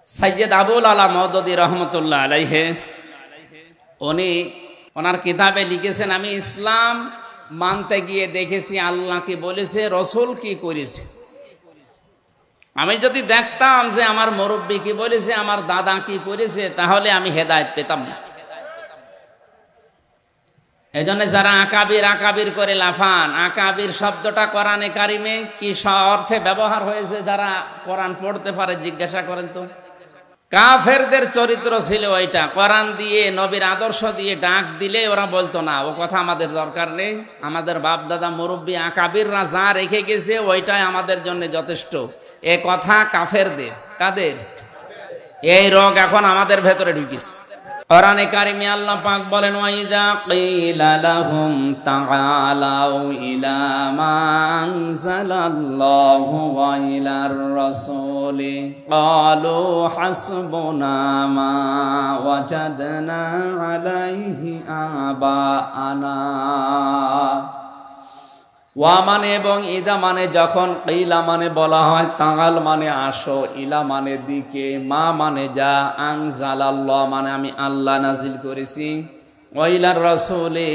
সৈয়দ আবুল আলা মওদুদী রহমতুল্লাহ আলাইহি উনি ওনার কিতাবে লিখেছেন, আমি ইসলাম মানতে গিয়ে দেখেছি আল্লাহ কি বলেছে, রসুল কি করেছে। আমি যদি দেখতাম যে আমার মুরব্বী কি বলেছে, আমার দাদা কি করেছে, তাহলে আমি হেদায়েত পেতাম না। এই জন্য যারা আকাবির আকাবির করে লাফান, আকাবির শব্দটা কোরআনে কারিমে কি অর্থে ব্যবহার হয়েছে যারা কোরআন পড়তে পারে জিজ্ঞাসা করেন তো। কাফেরদের চরিত্র ছিল ওইটা, কোরআন দিয়ে নবীর আদর্শ দিয়ে ডাক দিলে ওরা বলতো না, ও কথা আমাদের দরকার নেই, আমাদের বাপ দাদা মুরব্বী আকাবিররা যা রেখে গেছে ওইটাই আমাদের জন্য যথেষ্ট। এ কথা কাফেরদের। কাদের? এই রোগ এখন আমাদের ভেতরে ঢুকেছে। কোরআনে কারিমে আল্লাহ পাক বলেন, ওয়াইদা কিলা লাহুম তাআলাউ ইলা মা আনজালাল্লাহু ওয়া ইলার রাসূলি ক্বালু হাসবুনা মা ওয়াজাদনা আলাইহি আবাআনা। ওয়া মানে এবং ইদা মানে যখন, কিলা মানে বলা হয়, তাআল মানে আসো, ইলা মানে দিকে, মা মানে যা, আনজালাল্লাহ মানে আমি আল্লাহ নাজিল করেছি, ওয়া ইলার রাসূলি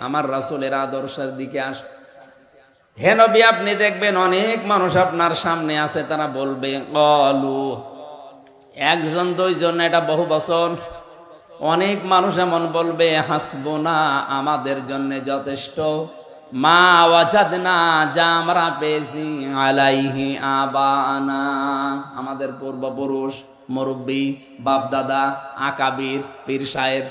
আমার রাসূলের আদর্শের দিকে আসো। হে নবী, আপনি দেখবেন অনেক মানুষ আপনার সামনে আছে, তারা বলবে ক্বালু, একজন দুইজন, এটা বহু বছর, অনেক মানুষ এমন বলবে, হাসবুনা আমাদের জন্য যথেষ্ট, মা ওয়াজাদনা যা আমরা পেয়েছি, আলাইহি আবানা আমাদের পূর্বপুরুষ, মুরব্বী, বাপ দাদা, আকাবির, পীর সাহেব,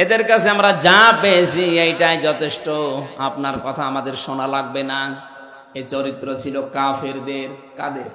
এদের কাছে আমরা যা পেয়েছি এইটাই যথেষ্ট, আপনার কথা আমাদের শোনা লাগবে না। এই চরিত্র ছিল কাফেরদের। কাদের?